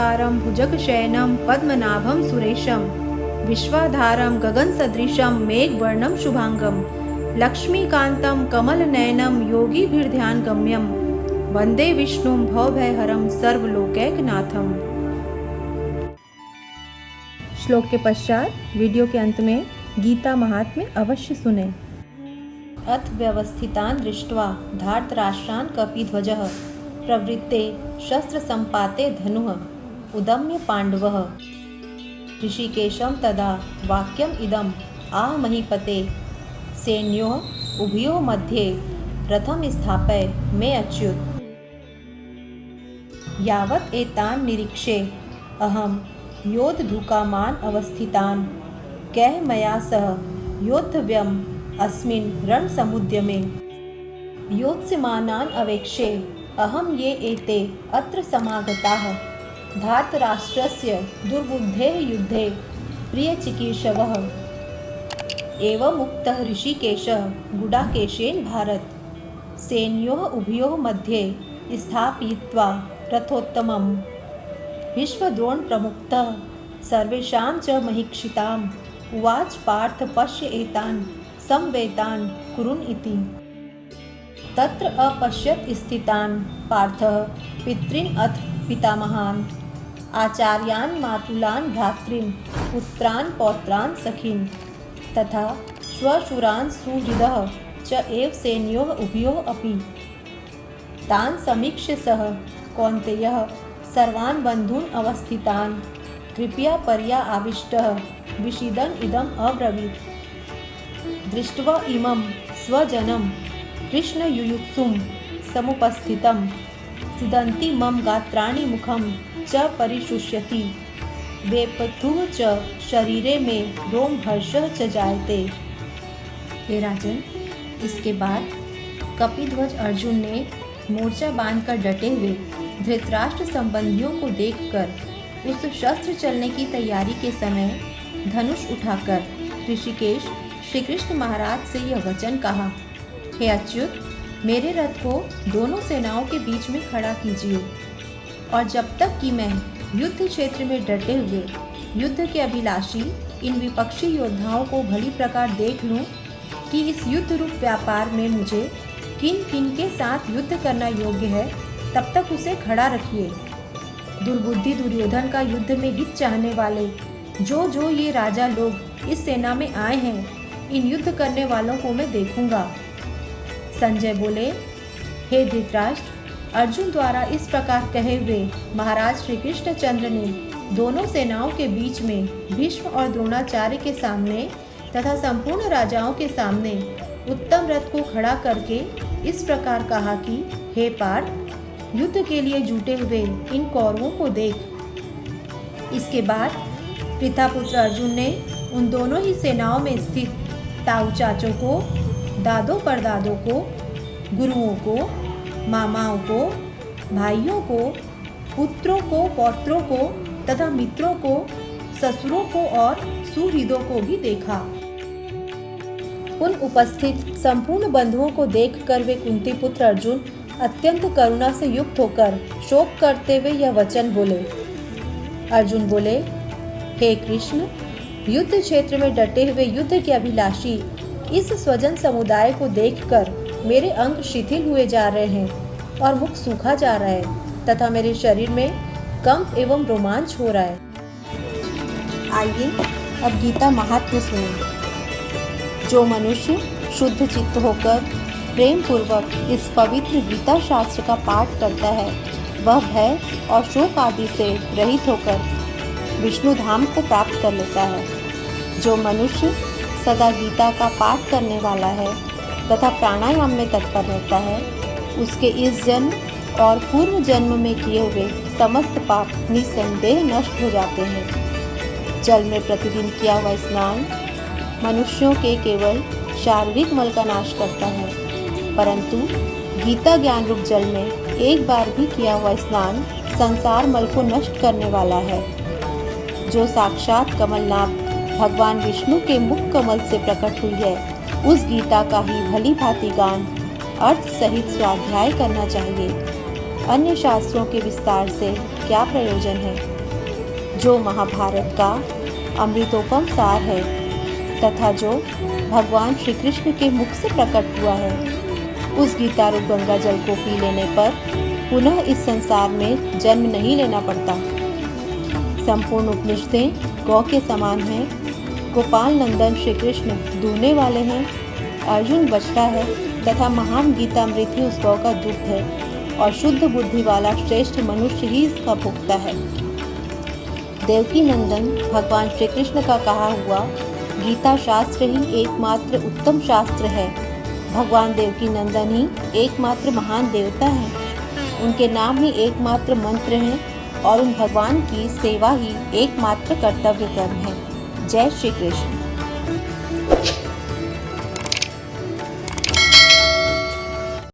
शान्ताकारं भुजगशयनं पद्मनाभं सुरेशं विश्वाधारं गगनसदृशं मेघवर्णं शुभांगं लक्ष्मीकान्तं कमलनयनं योगिभिर्ध्यानगम्यं वन्दे विष्णुं भवभयहरं सर्वलोकैकनाथम्। श्लोक के पश्चात वीडियो के अंत में गीता महात्म्य अवश्य सुने। अथ व्यवस्थितान् दृष्ट्वा धार्तराष्ट्रान् कपिध्वजः प्रवृत्ते शस्त्रसम्पाते धनुः उदम्य पाण्डवः ऋषिकेशं तदा वाक्यम् इदम् आह महीपते सैन्योः उभयोः मध्ये रथं स्थापय मे अच्युत। यावत् एतान् निरीक्षे अहं योद्धुकामान् अवस्थितान् कैः मया सह योद्धव्यम् अस्मिन् रणसमुद्यमे योत्स्यमानान् अवेक्षे अहं ये एते अत्र समागताः धार्तराष्ट्रस्य दुर्बुद्धेः युद्धे प्रियचिकीर्षवः। एवमुक्तः ऋषिकेशः गुडाकेशेन भारत सैन्योः उभयोः मध्ये स्थापयित्वा रथोत्तमम् भीष्मद्रोणप्रमुखतः सर्वेषां च महीक्षिताम् उवाच पार्थ पश्य एतान् समवेतान् कुरुन् इति। तत्र अपश्यत् स्थितान् पार्थः पितॄन् अथ पितामहान् आचार्यान् मातुलान् भ्रातॄन् पुत्रान् पौत्रान् सखीन् तथा श्वशुरान् सुहृदः च एव सैन्योः उभयोः अपि। तान् समीक्ष्य सः कौन्तेयः सर्वान् बन्धून् अवस्थितान् कृपया पर्या आविष्टः विषीदन् इदम् अब्रवीत्। दृष्ट्वा इमं स्वजनं कृष्णयुयुत्सुं समुपस्थितं सिदन्ति मम गात्राणि मुखं च परिशुष्यति वेपथुः च शरीरे में रोमहर्षः च जायते। हे राजन, इसके बाद कपिध्वज अर्जुन ने मोर्चा बांधकर डटे हुए धृतराष्ट्र संबंधियों को देखकर उस शस्त्र चलने की तैयारी के समय धनुष उठाकर ऋषिकेश श्री कृष्ण महाराज से यह वचन कहा, हे अच्युत, मेरे रथ को दोनों सेनाओं के बीच में खड़ा कीजिए और जब तक कि मैं युद्ध क्षेत्र में डटे हुए युद्ध के अभिलाषी इन विपक्षी योद्धाओं को भली प्रकार देख लूं कि इस युद्ध रूप व्यापार में मुझे किन किन के साथ युद्ध करना योग्य है, तब तक उसे खड़ा रखिए। दुर्बुद्धि दुर्योधन का युद्ध में हित चाहने वाले जो ये राजा लोग इस सेना में आए हैं, इन युद्ध करने वालों को मैं देखूंगा। संजय बोले, हे धृतराष्ट्र, अर्जुन द्वारा इस प्रकार कहे हुए महाराज श्री कृष्णचंद्र ने दोनों सेनाओं के बीच में भीष्म और द्रोणाचार्य के सामने तथा संपूर्ण राजाओं के सामने उत्तम रथ को खड़ा करके इस प्रकार कहा कि हे पार्थ, युद्ध के लिए जुटे हुए इन कौरवों को देख। इसके बाद पितापुत्र अर्जुन ने उन दोनों ही सेनाओं में स्थित ताऊ चाचों को, दादों परदादों को, गुरुओं को, मामाओं को, भाइयों को, पुत्रों को, पौत्रों को तथा मित्रों को, ससुरों को और सुहृदों को भी देखा। उन उपस्थित संपूर्ण बंधुओं को देखकर वे कुंती पुत्र अर्जुन अत्यंत करुणा से युक्त होकर शोक करते हुए यह वचन बोले। अर्जुन बोले, हे कृष्ण, युद्ध क्षेत्र में डटे हुए युद्ध के अभिलाषी इस स्वजन समुदाय को देखकर मेरे अंग शिथिल हुए जा रहे हैं और मुख सूखा जा रहा है तथा मेरे शरीर में कंप एवं रोमांच हो रहा है। आइए अब गीता महात्म्य सुनें। जो मनुष्य शुद्ध चित्त होकर प्रेम पूर्वक इस पवित्र गीता शास्त्र का पाठ करता है, वह भय और शोक आदि से रहित होकर विष्णु धाम को प्राप्त कर लेता है। जो मनुष्य सदा गीता का पाठ करने वाला है तथा प्राणायाम में तत्पर रहता है, उसके इस जन्म और पूर्व जन्म में किए हुए समस्त पाप निसंदेह नष्ट हो जाते हैं। जल में प्रतिदिन किया हुआ स्नान मनुष्यों के केवल शारीरिक मल का नाश करता है, परंतु गीता ज्ञान रूप जल में एक बार भी किया हुआ स्नान संसार मल को नष्ट करने वाला है। जो साक्षात कमलनाभ भगवान विष्णु के मुख कमल से प्रकट हुई है, उस गीता का ही भली भांति गान अर्थ सहित स्वाध्याय करना चाहिए। अन्य शास्त्रों के विस्तार से क्या प्रयोजन है। जो महाभारत का अमृतोपम सार है तथा जो भगवान श्री कृष्ण के मुख से प्रकट हुआ है, उस गीता रूप गंगा जल को पी लेने पर पुनः इस संसार में जन्म नहीं लेना पड़ता। संपूर्ण उपनिषदें गौ के समान हैं। गोपाल नंदन श्री कृष्ण दूहने वाले हैं, अर्जुन बछड़ा है तथा महान गीतामृत ही उस गौ का दुग्ध है और शुद्ध बुद्धि वाला श्रेष्ठ मनुष्य ही इसका भोक्ता है। देवकी नंदन भगवान श्री कृष्ण का कहा हुआ गीता शास्त्र ही एकमात्र उत्तम शास्त्र है। भगवान देवकी नंदन ही एकमात्र महान देवता हैं। उनके नाम ही एकमात्र मंत्र हैं और उन भगवान की सेवा ही एकमात्र कर्तव्य कर्म है। जय श्री कृष्ण।